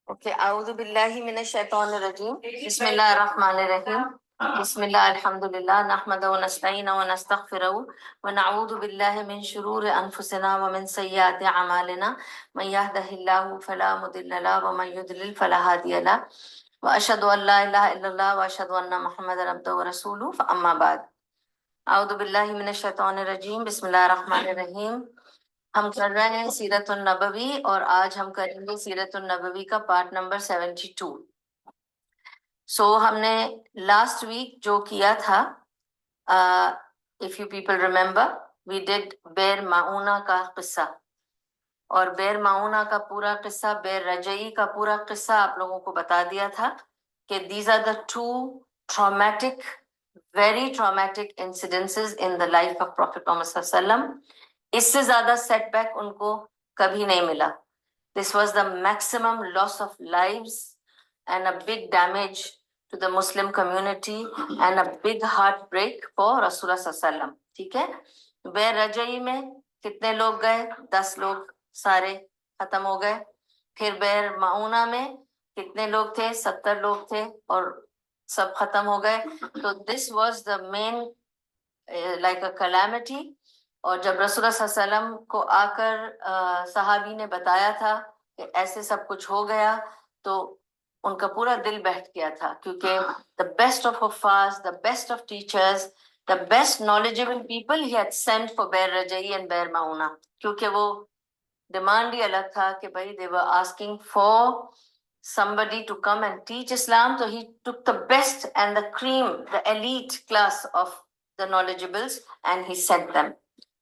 Okay, आऊज़ु बिल्लाहि मिनश शैतानिर रजीम। बिस्मिल्लाहिर रहमानिर रहीम। बिस्मिल्लाह अल्हम्दुलिल्लाह नहमदुहु व नस्तईनुहु व नस्तगफिरुहु व नऊज़ु बिल्लाहि मिन शुरूरि अनफुसिना व मिन सय्यिआति अमालिना। मन यहदिहिल्लाहु फला मुदिल्ल लहु व मन युद्लिल फला हादिय लहु व अशहदु अन ला इलाहा इल्लल्लाह व अशहदु अन्न मुहम्मदन अब्दुहु व रसूलुहु। अम्मा बाद, आऊज़ु बिल्लाहि मिनश शैतानिर रजीम। बिस्मिल्लाहिर रहमानिर रहीम। हम कर रहे हैं सीरतुन नबवी और आज हम करेंगे सीरतुन नबवी का पार्ट नंबर 72। हमने लास्ट वीक जो किया था, if you people remember, we did Bir Maona का किस्सा, और बेर माऊना का पूरा किस्सा, बेर रजई का पूरा किस्सा आप लोगों को बता दिया था कि these are the two traumatic, very traumatic incidences in the life of prophet Muhammad सल्लल्लाहु अलैहि वसल्लम। इससे ज्यादा सेटबैक उनको कभी नहीं मिला। This was the maximum loss of lives and a big damage to the Muslim community and a big heart break for रसूलुल्लाह सल्लल्लाहु अलैहि वसल्लम। ठीक है, बेर रजई में कितने लोग गए? 10 लोग सारे खत्म हो गए। फिर बेर माऊना में कितने लोग थे? 70 लोग थे और सब खत्म हो गए। तो this was the main like a calamity. और जब रसूलुल्लाह सल्लल्लाहु अलैहि वसल्लम को आकर सहाबी ने बताया था कि ऐसे सब कुछ हो गया, तो उनका पूरा दिल बैठ गया था, क्योंकि द बेस्ट ऑफ हुफ्फाज, the best of teachers, the best knowledgeable people he had sent for बेर रजई एंड बेर माऊना, क्योंकि वो डिमांड ही अलग था कि भाई they were asking for somebody to come and teach Islam. So he took the best and the cream, the elite class of the knowledgeables, and he sent them.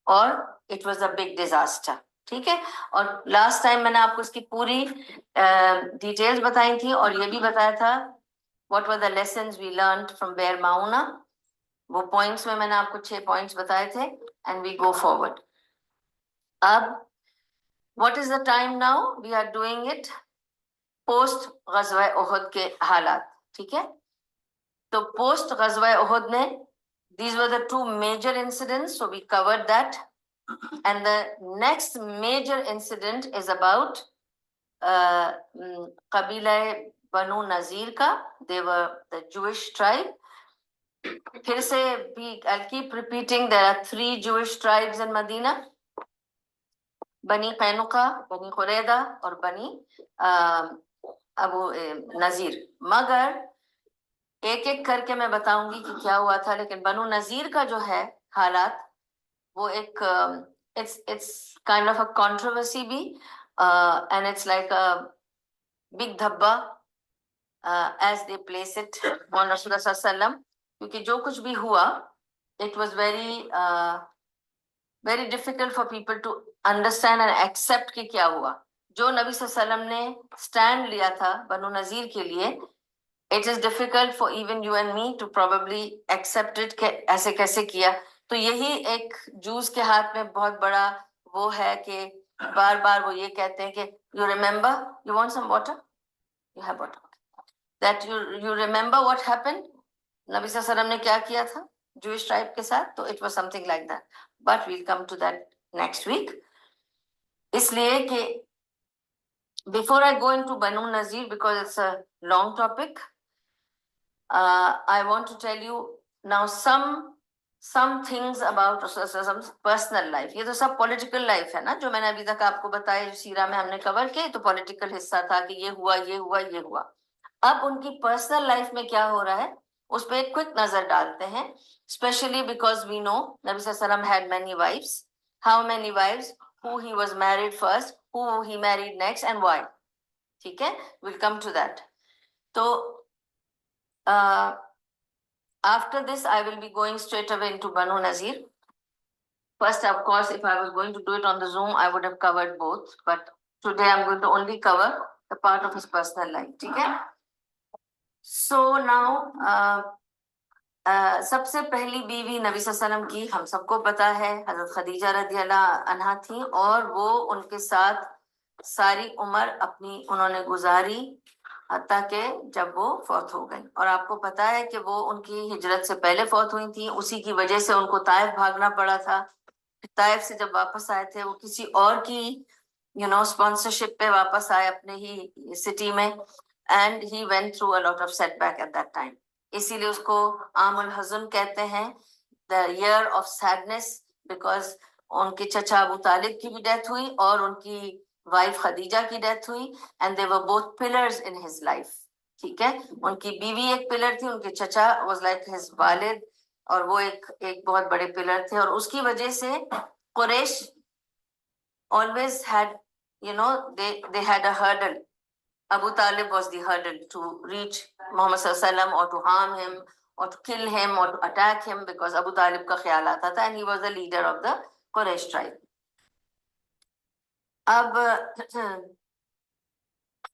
और it was a big disaster. ठीक है, और last time मैंने आपको इसकी पूरी details बताई थी और ये भी बताया था what were the lessons we learned from Bear Mauna. वो पॉइंट्स में मैंने आपको 6 पॉइंट्स बताए थे, and we go forward. अब what is the time now? We are doing it post गज़वा उहद के हालात। ठीक है, तो पोस्ट गज़वा उहद में these were the two major incidents, so we covered that, and the next major incident is about कबीला बनु नज़ीर का। they were the Jewish tribe. फिर से भी I'll keep repeating, there are 3 Jewish tribes in Medina: बनी कैनुका, बनी खुरैदा और बनी अबू नज़ीर। मगर एक एक करके मैं बताऊंगी कि क्या हुआ था, लेकिन बनु नज़ीर का जो है हालात, वो एक it's kind of a controversy भी, and it's like a big धब्बा as they place it on रसूलुल्लाह सल्लल्लाहु अलैहि वसल्लम, क्योंकि जो कुछ भी हुआ it was very difficult for people to understand and accept कि क्या हुआ। जो नबी सल्लल्लाहु अलैहि वसल्लम ने स्टैंड लिया था बनु नज़ीर के लिए, it is difficult for even you and me to probably accept it कि ऐसे कैसे किया। तो यही एक जूस के हाथ में बहुत बड़ा वो है कि बार बार वो ये कहते हैं कि you remember, you want some water, you have water, that you remember what happened, नबी सल्लल्लाहु अलैहि वसल्लम ने क्या किया था जूइश ट्राइब के साथ। तो it was something like that, but we'll come to that next week. इसलिए कि before I go into Banu Nazir, because it's a long topic, I want to tell you now some things about Rasulullah's personal life. ये तो सब political life है ना, जो मैंने अभी तक आपको बताया, जो सीरा में हमने कवर किया, तो political हिस्सा था कि ये हुआ, ये हुआ, ये हुआ। अब उनकी personal life में क्या हो रहा है, उस पर एक quick नजर डालते हैं, especially because we know Nabi Sallallahu Alaihi Wasallam had many wives. How many wives? Who he was married first, who he married next, and why. ठीक है, we'll come to that. तो after this, I will be going straight away into Banu Nazir. First, of course, if I was going to do it on the Zoom, I would have covered both. But today, I'm going to only cover the part of his personal life. Okay? So now, सबसे पहली बीवी नबी सल्लल्लाहु अलैहि वसल्लम की हम सबको पता है, हजरत खदीजा रदियल्लाहु अन्हा थी, और वो उनके साथ सारी उम्र अपनी उन्होंने गुजारी, हत्ता के जब वो फौत हो गई। और आपको पता है कि वो उनकी हिजरत से पहले फौत हुई थी, उसी की वजह से उनको ताइफ भागना पड़ा था। ताइफ से जब वापस आए थे, वो किसी और की स्पॉन्सरशिप पे वापस आए अपने ही सिटी में, and he went through a lot of setback at that time. इसीलिए उसको आमुल हज़न कहते हैं, the year of sadness, because उनके चचा अबू तालिब की भी डेथ हुई और उनकी वाइफ खदीजा की डेथ हुई, and they were both pillars in his life. ठीक है, उनकी बीवी एक पिलर थी, उनके चचा वाज लाइक हिज वालिद, और वो एक बहुत बड़े पिलर थे, और उसकी वजह से Quraish always had, they had a hurdle. Abu Talib was the hurdle to reach Muhammad sallallahu alaihi wasallam, or to harm him, or to kill him, or to attack him, because Abu Talib का ख्याल आता था, and he was the leader of the Quraysh tribe. अब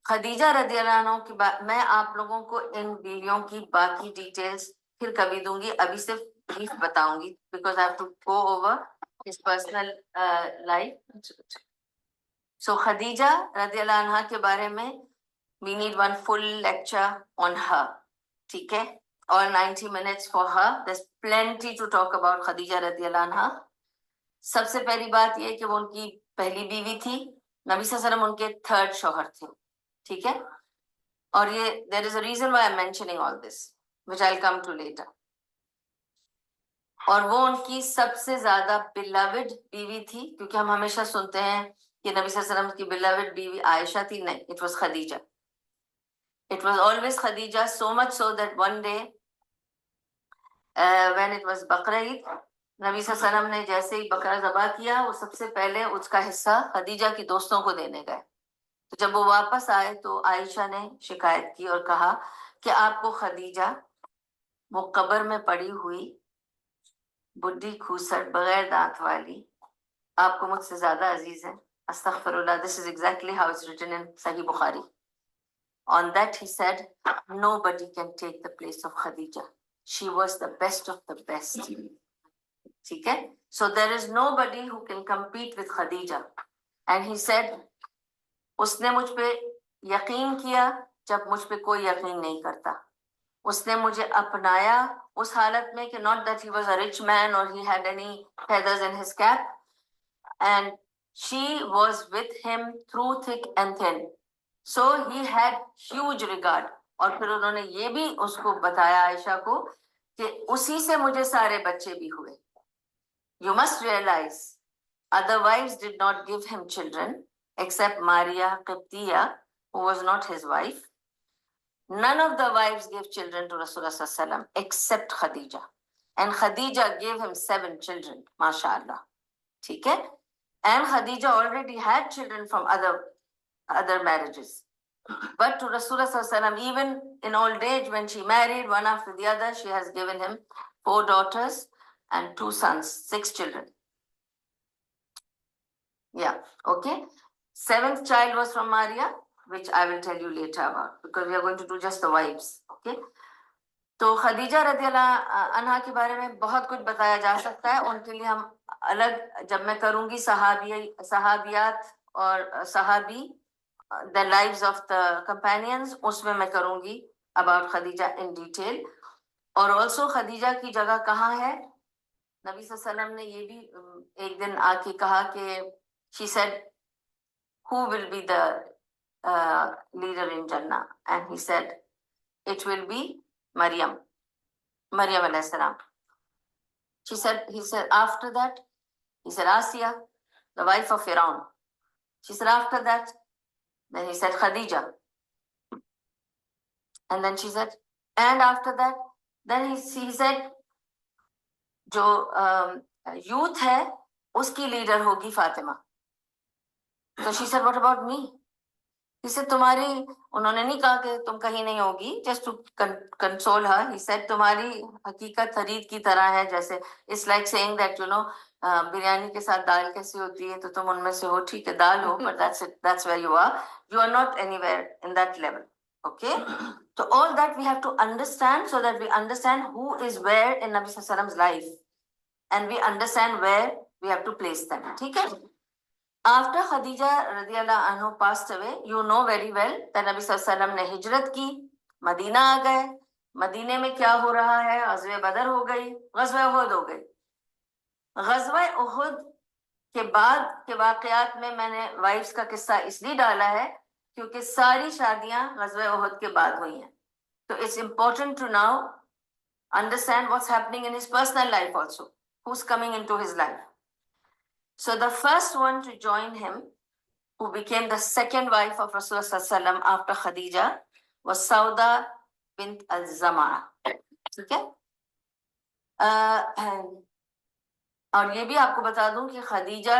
खदीजा रदियल्लाहु अन्हा की बात, मैं आप लोगों को इन बीवियों की बाकी डिटेल्स फिर कभी दूंगी, अभी सिर्फ ब्रीफ बताऊंगी, because I have to go over his personal life. So Khadija रदियल्लाहु अन्हा के बारे में we need one full lecture on her. ठीक है, all 90 minutes for her. There's plenty to talk about Khadija radiyallahu anha. सबसे पहली बात ये कि वो उनकी पहली बीवी थी, नबी सल्लल्लाहु अलैहि वसल्लम उनके थर्ड शौहर थे। ठीक है, और ये there is a reason why I'm mentioning all this, which I'll come to later. और वो उनकी सबसे ज्यादा beloved बीवी थी, क्योंकि हम हमेशा सुनते हैं कि नबी सल्लल्लाहु अलैहि वसल्लम की beloved बीवी आयशा थी, नहीं, it was Khadija. It was always Khadija, so much so that one day when it was Baqra Eid, नबी सल्लल्लाहु अलैहि वसल्लम ने जैसे ही बकरा ज़बा किया, वो सबसे पहले उसका हिस्सा खदीजा की दोस्तों को देने गए। तो जब वो वापस आए तो आयशा ने शिकायत की और कहा कि आपको खदीजा वो कब्र में पड़ी हुई बुढ़ी खूसट बगैर दांत वाली आपको मुझसे ज्यादा अजीज है। अस्तगफिरुल्लाह, this is exactly how it's written in Sahih Bukhari. On that he said, nobody can take the place of Khadija. She was the best of the best. ठीक है, so there is nobody who can compete with Khadija. And he said, उसने मुझ पे यकीन किया जब मुझ पे कोई यकीन नहीं करता। उसने मुझे अपनाया उस हालत में कि not that he was a rich man or he had any feathers in his cap, and she was with him through thick and thin. So he had huge regard. और फिर उन्होंने ये भी उसको बताया आयशा को कि उसी से मुझे सारे बच्चे भी हुए। You must realize other wives did not give him children except Maria Qibtiyya, who was not his wife. None of the wives gave children to Rasulullah sallallahu alaihi wasallam except Khadija, and Khadija gave him 7 children, mashallah. ठीक है, and Khadija already had children from other marriages. But to Rasulullah sallallahu alaihi wasallam, even in old age, when she married one after the other, she has given him 4 daughters and 2 sons, 6 children. Yeah, okay. 7th child was from Maria, which I will tell you later about, because we are going to do just the wives. Okay. तो खदीजा रदियल्लाहु अन्हा के बारे में बहुत कुछ बताया जा सकता है, उनके लिए हम अलग, जब मैं करूंगी सहाबियात और सहाबी, the lives of the companions, उसमें मैं करूंगी about खदीजा in detail. और also खदीजा की जगह कहाँ है, नबी सल्लल्लाहु अलैहि वसल्लम ने ये भी एक दिन आके कहा कि she said, who will be the leader in Jannah? And he said, it will be Maryam alayhi salam. He said, after that, he said, Asiya, the wife of Firaun. She said, after that, then he said, Khadija. And then she said, and after that, then he said, जो youth है, उसकी leader होगी Fatima. So she said, what about me? He said, तुम्हारी, उन्होंने नहीं कहा कि तुम कहीं नहीं होगी, just to console her. He said, तुम्हारी हकीकत हरीद की तरह है, जैसे it's like saying that, biryani के साथ दाल कैसी होती है, तो तुम उनमें से हो, ठीक है, दाल हो, but that's it, that's where you are. You are not anywhere in that level. Okay? So all that we have to understand, so that we understand who is where in Nabi Sallallahu Alaihi Wasallam's life, and we understand where we have to place them. ठीक है? After Khadija radiallahu anhu passed away, you know very well that Nabi sallallahu alaihi wasallam ने हिजरत की, Medina आ गए। मदीने में क्या हो रहा है, ग़ज़वे बदर हो गई, ग़ज़वे उहुद हो गई। ग़ज़वे उहुद के बाद के वाकयात में मैंने वाइफ्स का किस्सा इसलिए डाला है क्योंकि सारी शादियां ग़ज़वे उहद के बाद हुई हैं. तो it's important to now understand what's happening in his personal life also, who's coming into his life. So the first one to join him, who became the second wife of Rasulullah after Khadija, was Sauda bint al-Zama'a. ठीक है. और ये भी आपको बता दूं कि खदीजा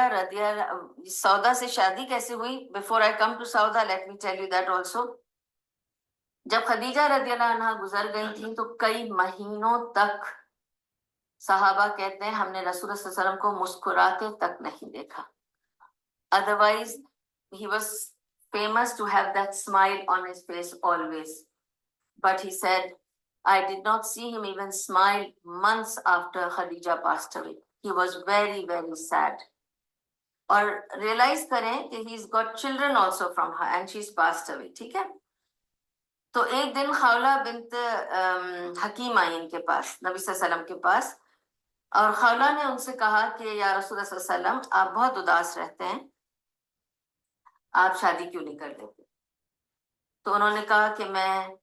सौदा से शादी कैसे हुई. Before I come to Sawda, let me tell you that also. जब खदीजा रदियल्लाहु अन्हा गुजर गई थी तो कई महीनों तक सहाबा कहते हैं हमने रसूल सल्लल्लाहु अलैहि वसल्लम को मुस्कुराते तक नहीं देखा. Otherwise, he was famous to have that smile on his face always. But he said, I did not see him even smile months after Khadija passed away. He was very, very sad. और realize करें कि he's got children also from her and she's passed away. ठीक है. तो एक दिन खौला bint हकीम आई इनके पास, नबी सल्लल्लाहु अलैहि वसल्लम के पास, और खौला ने उनसे कहा कि या रसूल सल्लल्लाहु अलैहि वसल्लम, आप बहुत उदास रहते हैं, आप शादी क्यों नहीं कर लेते. तो उन्होंने कहा कि मैं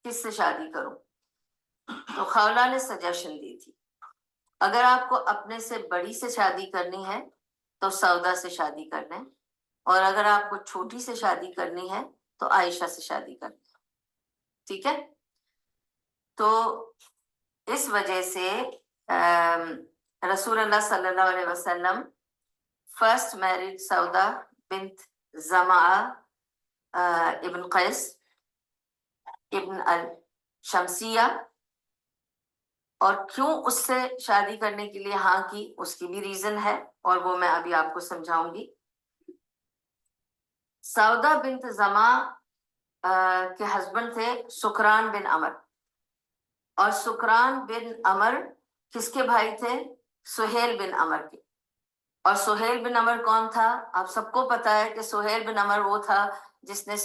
किससे शादी करूं. तो खौला ने सजेशन दी थी, अगर आपको अपने से बड़ी से शादी करनी है तो सौदा से शादी कर लें, और अगर आपको छोटी से शादी करनी है तो आयशा से शादी कर लें. ठीक है. तो इस वजह से रसूलुल्लाह सल्लल्लाहु अलैहि वसल्लम फर्स्ट मैरिड सौदा बिन्त ज़माआ इब्न कैस इब्न अल शमसिया. और क्यों उससे शादी करने के लिए हाँ की, उसकी भी रीजन है और वो मैं अभी आपको समझाऊंगी. सौदा बिन्त ज़मा के हस्बैंड थे सुकरान बिन अमर, और सुकरान बिन अमर किसके भाई थे? सुहेल बिन अमर के. और सुहेल बिन अमर कौन था? आप सबको पता है कि सुहेल बिन अमर वो था जिसने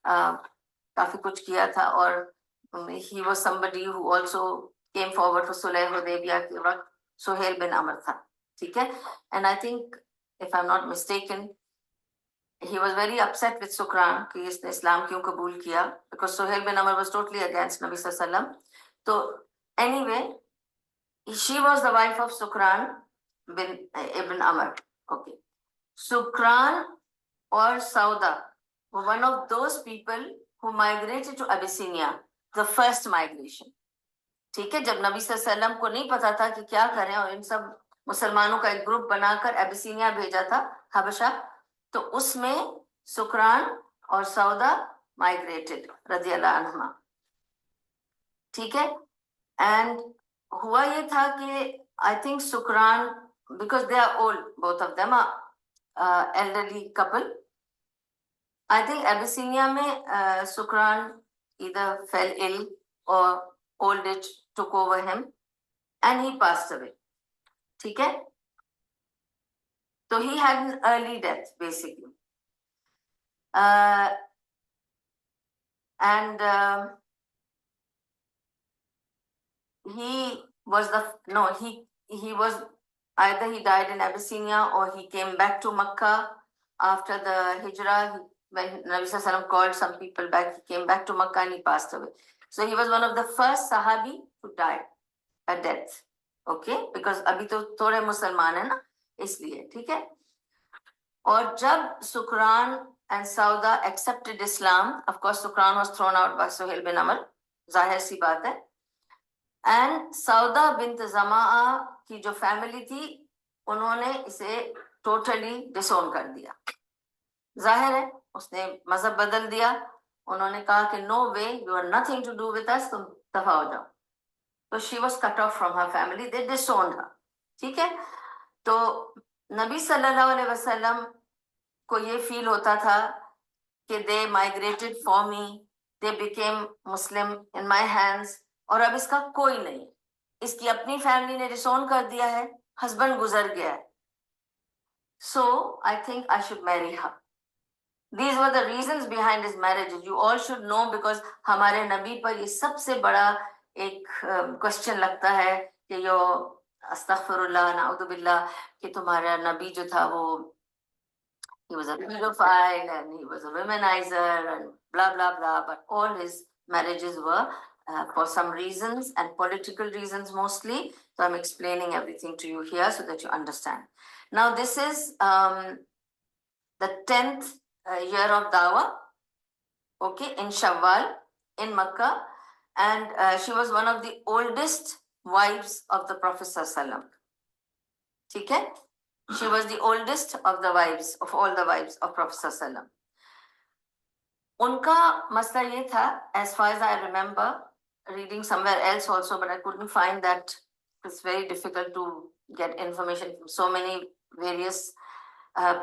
काफी कुछ किया था, और he was somebody who also came forward for सुलह हुदैबिया के वक्त सुहेल बिन अमर था. ठीक है. And I think if I'm not mistaken, he was very upset with Sukran कि इसने इस्लाम क्यों कबूल किया, because Suhail bin Amr was totally against Nabi sallallahu alaihi wasallam. तो anyway, she was the wife of Sukran bin Ibn Amr. Okay. Sukran or Sauda were one of those people who migrated to Abyssinia, the first migration. ठीक है. जब नबी सल्लल्लाहु अलैहि वसल्लम को नहीं पता था कि क्या करें, और इन सब मुसलमानों का एक ग्रुप बनाकर एबिसिनिया भेजा था, हबशा, तो उसमें सुकरान और सौदा माइग्रेटेड रदियल्लाहु अन्हुमा. ठीक है. एंड हुआ ये था कि I think Sukran, because they are old, both of them are elderly couple, I think Abyssinia में Sukran either fell ill or old age took over him and he passed away. ठीक है. So he had an early death basically. And he was he was either he died in Abyssinia or he came back to Makkah after the Hijrah. When Nabi Sallallahu Alaihi Wasallam called some people back, he came back to Makkah and he passed away. So he was one of the first Sahabi to die a death. Okay, because अभी तो थोड़े मुसलमान है ना, इसलिए. ठीक है. और जब सुकरान and Sauda accepted Islam, of course Sukran was thrown out by Suhail bin Amr, जाहिर सी बात है. And Sauda bint Zama'a की जो फैमिली थी, उन्होंने इसे टोटली डिसोन कर दिया. जाहिर है उसने मजहब बदल दिया. उन्होंने कहा कि no way, you are nothing to do with us, तुम दफा हो जाओ. तो she was cut off from her family, they disowned her. ठीक है. तो नबी सल्लल्लाहु अलैहि वसल्लम को ये फील होता था कि they migrated for me, they became Muslim in my hands, और अब इसका कोई नहीं. इसकी अपनी फैमिली ने डिसोन कर दिया है, हस्बैंड गुजर गया है, so I think I should marry her. These were the reasons behind his marriage. You all should know, because हमारे नबी पर ये सबसे बड़ा एक क्वेश्चन लगता है कि Astaghfirullah, na'udhu कि तुम्हारा नबी जो था वो he was a pedophile and he was a womanizer and blah blah blah, but all his marriages were for some reasons and political reasons mostly. So I'm explaining everything to you here so that you understand. Now this is the 10th year of Dawah, okay, in Shawwal in Makkah, and she was one of the oldest wives of the Prophet Sallallahu. Okay? She was the oldest of the wives, of all the wives of Prophet Sallallahu. Unka masla ye tha, as far as I remember, reading somewhere else also, but I couldn't find that. It's very difficult to get information from so many various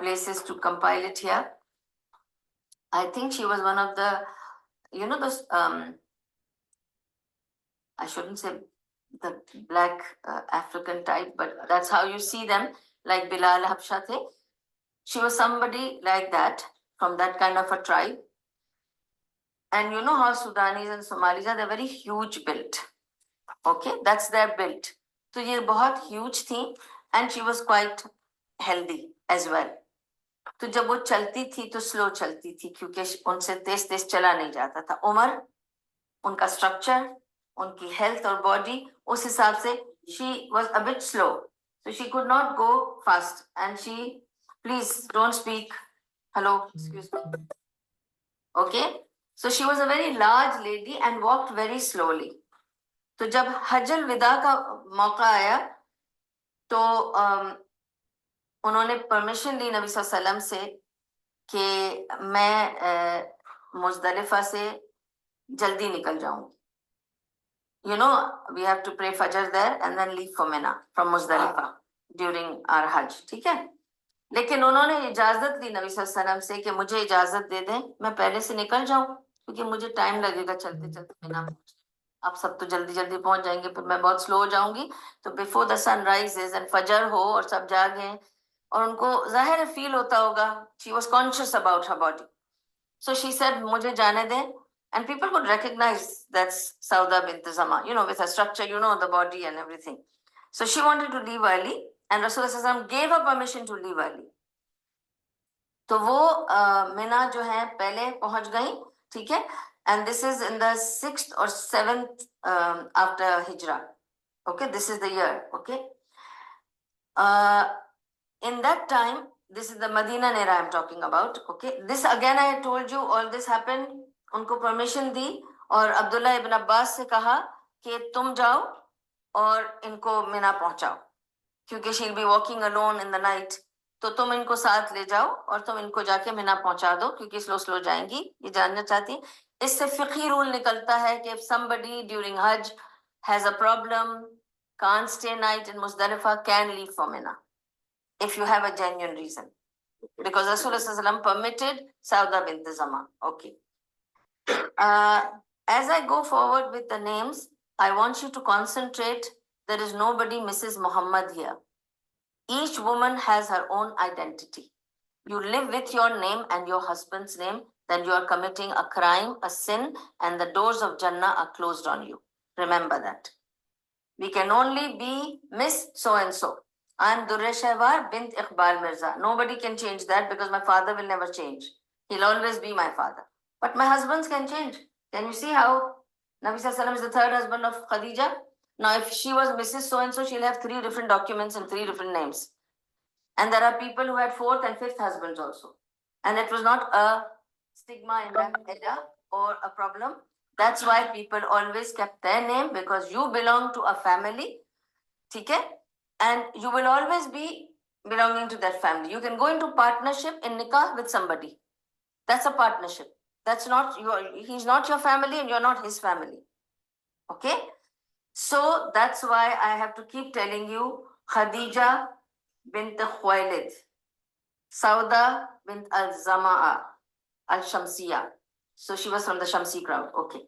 places to compile it here. I think she was one of the, you know, those, I shouldn't say the black African type, but that's how you see them, like Bilal Habsha the. She was somebody like that, from that kind of a tribe. And you know how Sudanese and Somalis are, they're very huge built. Okay, that's their build. So ye bahut huge thi, and she was quite healthy as well. तो जब वो चलती थी तो slow चलती थी क्योंकि उनसे तेज तेज चला नहीं जाता था. उम्र, उनका स्ट्रक्चर, उनकी हेल्थ और बॉडी उस हिसाब से she was a bit slow, so she could not go fast. And she, please don't speak. Hello, excuse me. Okay, so she was a very large lady and walked very slowly. तो जब हज्जुल विदा का मौका आया तो उन्होंने permission ली नबी सल्लल्लाहु अलैहि वसल्लम से कि मैं मुज़दलिफा से जल्दी निकल जाऊंगी. You know, we have to pray Fajr there and then leave for Mina from Muzdalifa during our Hajj. ठीक है? लेकिन उन्होंने इजाजत ली नबी सल्लल्लाहु अलैहि वसल्लम से कि मुझे इजाजत दे दें, मैं पहले से निकल जाऊं क्योंकि मुझे टाइम लगेगा चलते चलते मिना. आप सब तो जल्दी जल्दी पहुंच जाएंगे, पर मैं बहुत स्लो हो जाऊंगी. तो before the sun rises and फजर हो और सब जागे और उनको जाहिर फील होता होगा. She was conscious about her body, so she said मुझे जाने दें. And people would recognize that's Sauda bint Zama, you know, with her structure, you know, the body and everything. So she wanted to leave early, and Rasulullah gave her permission to leave early. तो वो मीना जो है पहले पहुंच गई, ठीक है. And this is in the 6th or 7th after Hijrah. Okay, this is the year. Okay. In that time, this is the Medina era I'm talking about. Okay, this again I told you all this happened. उनको permission दी और अब्दुल्ला इब्न अब्बास से कहा कि तुम जाओ और इनको मिना पहुंचाओ क्योंकि she'll be walking alone in the night. तो तुम इनको साथ ले जाओ और तुम इनको जाके मिना पहुंचा दो क्योंकि स्लो स्लो जाएंगी. ये जानना चाहती. इससे फिक़ही रूल निकलता है कि if somebody during Hajj has a problem, can't stay night in Muzdalifa, can leave for Mina if you have a genuine reason, because Rasulullah permitted Sauda bint Zama. Okay. As I go forward with the names, I want you to concentrate. There is nobody Mrs. Muhammad here. Each woman has her own identity. You live with your name and your husband's name, then you are committing a crime, a sin, and the doors of Jannah are closed on you. Remember that. We can only be Miss So-and-so. I am Durre Shehwar bint Iqbal Mirza. Nobody can change that because my father will never change. He'll always be my father. But my husbands can change. Can you see how Nabi Sallallahu is the third husband of Khadija? Now, if she was Mrs. So-and-so, she'll have 3 different documents and 3 different names. And there are people who had 4th and 5th husbands also. And it was not a stigma in that era or a problem. That's why people always kept their name, because you belong to a family, okay? And you will always be belonging to that family. You can go into partnership in nikah with somebody. That's a partnership. That's not he's not your family and you're not his family. Okay? So that's why I have to keep telling you Khadija bint Khuwailid, Sauda bint al-Zama'a al-Shamsiya. So she was from the Shamsi crowd. Okay.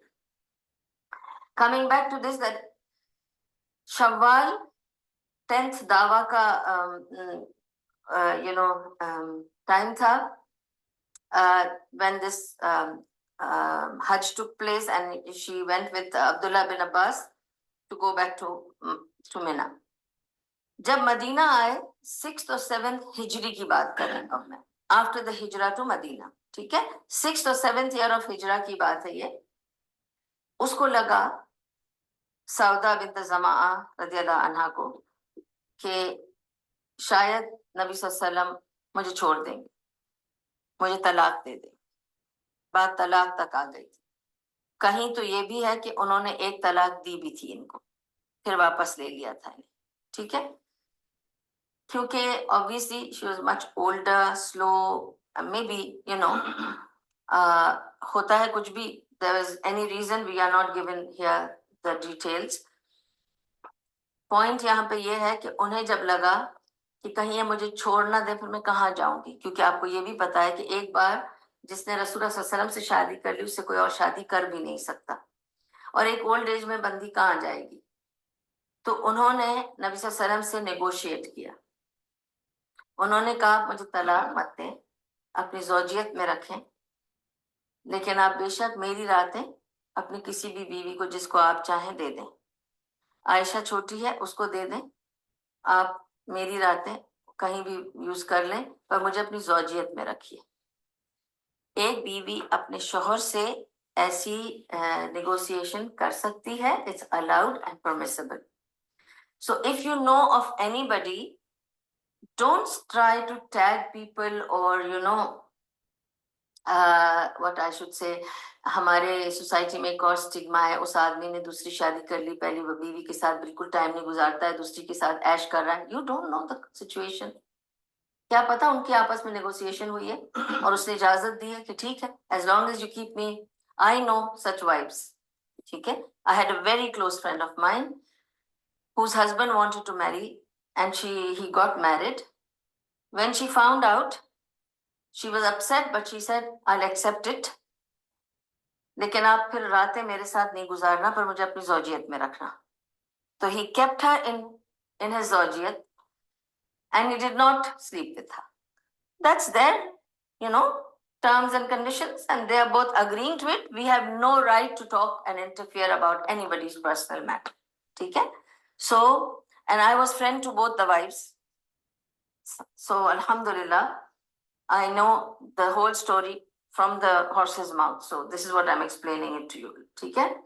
Coming back to this, that Shawwal 10th Dawa ka time tha, when this Hajj took place, and she went with Abdullah bin Abbas to go back to Mina. जब Medina आए 6th और 7th हिजरी की बात कर रही हूँ मैं, after the हिजरा to Medina, ठीक है, 6th और 7th ईयर ऑफ हिजरा की बात है ये। उसको लगा सौदा बिन्त ज़माआ रज़ियल्लाहु अन्हा को कि शायद नबी सल्लल्लाहु अलैहि वसल्लम मुझे छोड़ देंगे, मुझे तलाक दे देंगे। बात तलाक तक आ गई थी। कहीं तो ये भी है कि उन्होंने एक तलाक दी भी थी इनको, फिर वापस ले लिया था इन्हें, ठीक है, क्योंकि obviously she was much older, slow, maybe you know, होता है कुछ भी, there was any reason, we are not given here the details. Point यहाँ पे ये है कि उन्हें जब लगा कि कहीं ये मुझे छोड़ ना दे, फिर मैं कहाँ जाऊंगी, क्योंकि आपको ये भी पता है कि एक बार जिसने रसूल सल्लल्लाहु अलैहि वसल्लम से शादी कर ली उससे कोई और शादी कर भी नहीं सकता, और एक ओल्ड एज में बंदी कहाँ जाएगी। तो उन्होंने नबी सल्लल्लाहु अलैहि वसल्लम से नेगोशिएट किया। उन्होंने कहा मुझे तलाक मत दें, अपनी ज़ौजियत में रखें, लेकिन आप बेशक मेरी रातें अपनी किसी भी बीवी को जिसको आप चाहें दे दें। आयशा छोटी है, उसको दे दें, आप मेरी रातें कहीं भी यूज कर लें, पर मुझे अपनी ज़ौजियत में रखिए। एक बीवी अपने शोहर से ऐसी नेगोशिएशन कर सकती है, it's allowed and permissible. So if you know of anybody, don't try to tag people or what I should say, हमारे सोसाइटी में एक और स्टिग्मा है, उस आदमी ने दूसरी शादी कर ली, पहली वो बीवी के साथ बिल्कुल टाइम नहीं गुजारता है, दूसरी के साथ ऐश कर रहा है। You don't know the situation, क्या पता उनकी आपस में नेगोशिएशन हुई है और उसने इजाजत दी है कि ठीक है, as long as you keep me, I know such vibes, ठीक है। I had a very close friend of mine whose husband wanted to marry and he got married. When she found out, she was upset, but she said, I'll accept it. लेकिन आप फिर रातें मेरे साथ नहीं गुजारना, पर मुझे अपनी ज़ौजियत में रखना। तो he kept her in his ज़ौजियत and he did not sleep with her. That's their, terms and conditions, and they are both agreeing to it. We have no right to talk and interfere about anybody's personal matter. ठीक है? So, and I was friend to both the wives. So, Alhamdulillah, I know the whole story from the horse's mouth. So this is what I'm explaining it to you. ठीक है?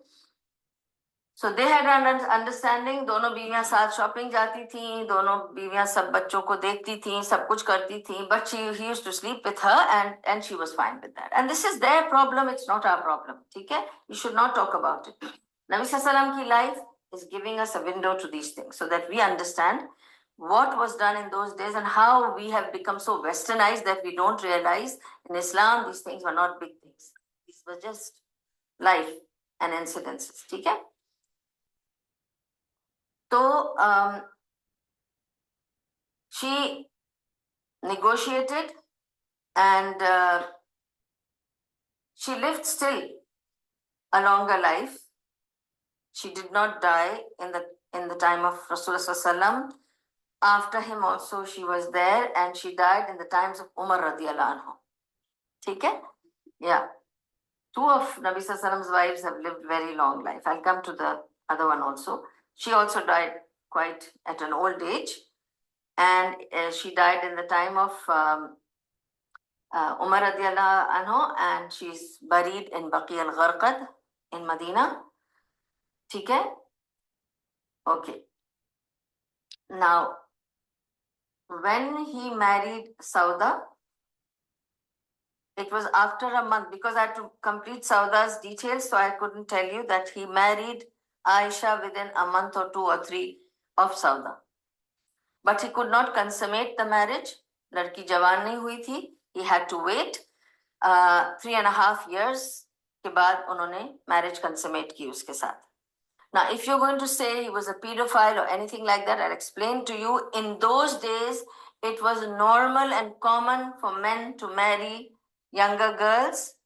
So they had an understanding. दोनों बीवियां साथ shopping जाती थी, दोनों बीवियां सब बच्चों को देखती थी, सब कुछ करती थी. But he used to sleep with her, and she was fine with that. And this is their problem. It's not our problem. ठीक है? You should not talk about it. Nabi Sallallahu Alaihi Wasallam की life is giving us a window to these things, so that we understand what was done in those days and how we have become so westernized that we don't realize in Islam these things were not big things. These were just life and incidences. ठीक है? तो she negotiated and she lived still a longer life. She did not die in the time of Rasulullah Sallallahu Alaihi Wasallam. After him also she was there, and she died in the times of Umar radiallahu anhu. ठीक है? Yeah. Two of Nabi Sallallahu Alaihi Wasallam's wives have lived very long life. I'll come to the other one also. She also died quite at an old age, and she died in the time of Umar radiallahu anhu, and she's buried in Baqi al-Gharqad in Medina. ठीक है? Okay. Now, when he married Sauda, it was after a month, because I had to complete Sauda's details, so I couldn't tell you that he married Aisha within a month or 2 or 3 of Sauda. But he could not consummate the marriage. लड़की जवान नहीं हुई थी. He had to wait 3.5 years के बाद उन्होंने marriage consummate की उसके साथ. Now, if you're going to say he was a pedophile or anything like that, I'll explain to you. In those days, it was normal and common for men to marry younger girls.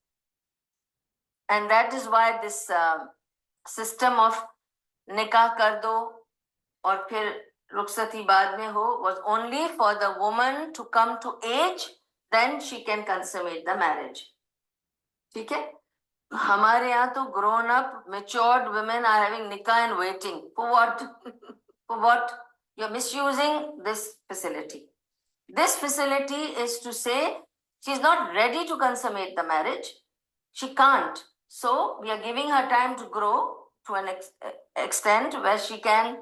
And that is why this system of nikah kar do aur phir rukhsati baad mein ho was only for the woman to come to age, then she can consummate the marriage. ठीक है? हमारे यहाँ तो grown up matured women are having nikah and waiting for what? For what? You're misusing this facility. This facility is to say she's not ready to consummate the marriage. She can't. So we are giving her time to grow to an extent where she can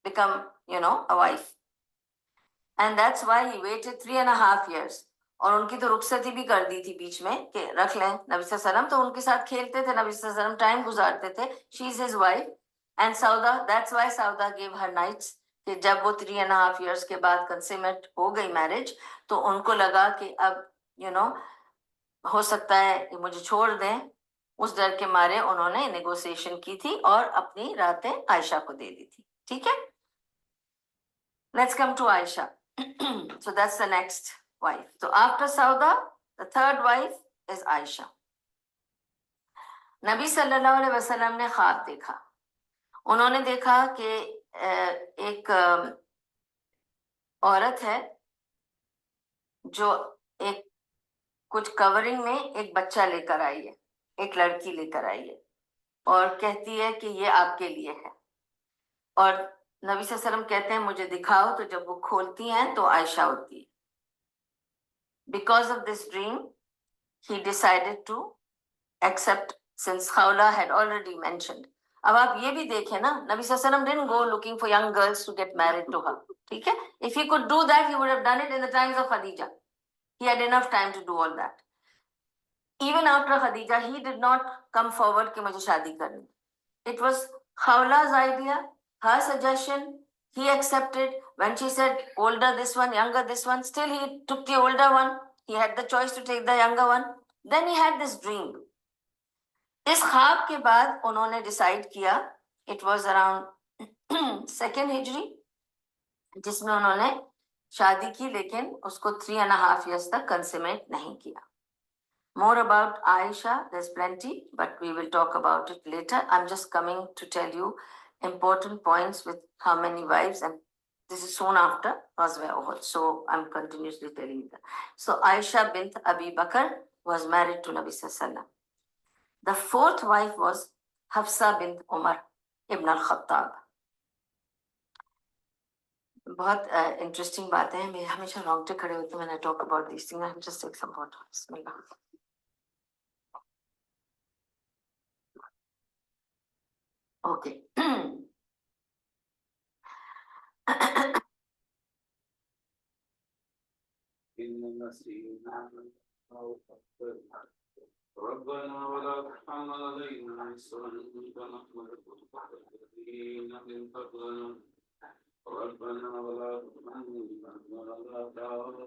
become, a wife. And that's why he waited 3.5 years. और उनकी तो रुखसती भी कर दी थी बीच में कि रख लें नबी सल्लम, तो उनके साथ खेलते थे, नबी सल्लम टाइम गुजारते थे. She is his wife. And सौदा, दैट्स व्हाई सौदा गिव हर नाइट्स, कि जब वो 3.5 years के बाद कंसेमेंट हो गई मैरिज, तो उनको लगा कि अब हो सकता है कि मुझे छोड़ दें. उस डर के मारे उन्होंने नेगोशिएशन की थी और अपनी रातें आयशा को दे दी थी. ठीक है, let's come to Aisha. So that's the next wife. So after Sauda, the third wife is Aisha. नबी सल्लल्लाहु अलैहि वसल्लम ने ख्वाब देखा. उन्होंने देखा कि एक औरत है जो एक कुछ कवरिंग में एक बच्चा लेकर आई है, एक लड़की लेकर आई है, और कहती है कि ये आपके लिए है. और नबी सल्लल्लाहु अलैहि वसल्लम कहते हैं मुझे दिखाओ, तो जब वो खोलती हैं तो आयशा होती है. Because of this dream, he decided to accept, since Khawla had already mentioned. अब आप ये भी देखें ना, नबी सल्लल्लाहु अलैहि वसल्लम didn't go looking for young girls to get married to her. ठीक है, if he could do that, he would have done it in the times of Khadija. He had enough time to do all that. Even after Khadija, he did not come forward कि मुझे शादी करनी. It was Khawla's idea, her suggestion. He accepted. When she said older this one, younger this one, still he took the older one. He had the choice to take the younger one. Then he had this dream. इस ख्वाब के बाद उन्होंने decide किया, it was around 2nd हिजरी, जिसमें उन्होंने शादी की, लेकिन उसको 3.5 years तक कंसमेट नहीं किया. More about Aisha, there's plenty, but we will talk about it later. I'm just coming to tell you important points with how many wives, and this is soon after Ghazwa Uhud, so I'm continuously telling you that. So Aisha bint Abi Bakr was married to Nabi Sallallahu Alaihi Wasallam. The 4th wife was Hafsa bint Umar ibn al-Khattab. बहुत interesting बातें हैं. मेरे हमेशा रोंगटे खड़े होते हैं when I talk about these things. I'll just take some water. Bismillah. Okay. ربنا ولا تحمل علينا إصرا كما حملته من قبلنا ربنا ولا تحملنا ولا تعرضنا.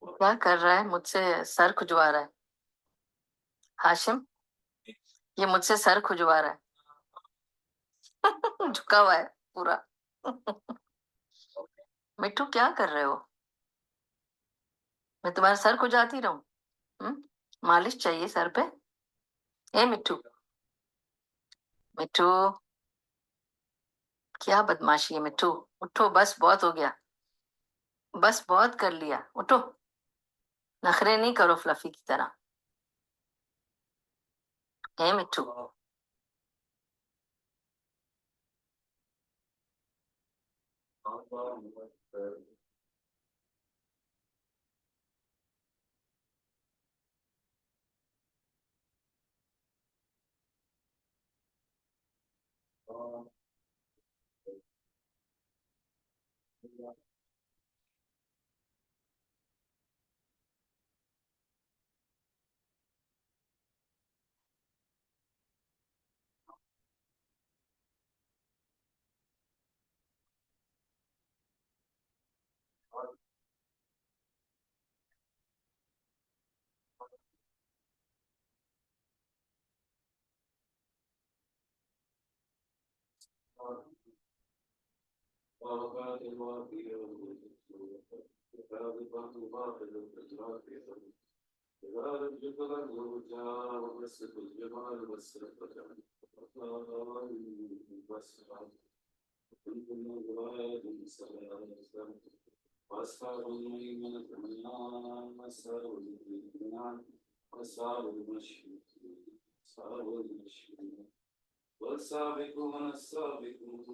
क्या कर रहा है? मुझसे सर खुजवा रहा है. हाशिम, ये मुझसे सर खुजवा रहा है. झुका हुआ है पूरा. मिट्टू, क्या कर रहे हो? मैं तुम्हारा सर खुजाती रहूं? मालिश चाहिए सर पे? ए मिट्टू, मिट्टू, क्या बदमाशी है मिट्टू. उठो, बस बहुत हो गया, बस बहुत कर लिया. उठो, नखरे नहीं करो फ्लफी की तरह. ए मिट्टू, والسابقون السابقون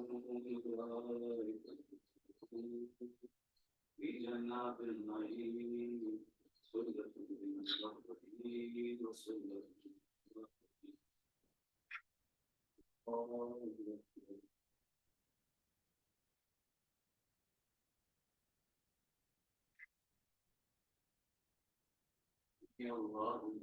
في جنات النعيم سلة من الأولين وسلة من الآخرين. يا الله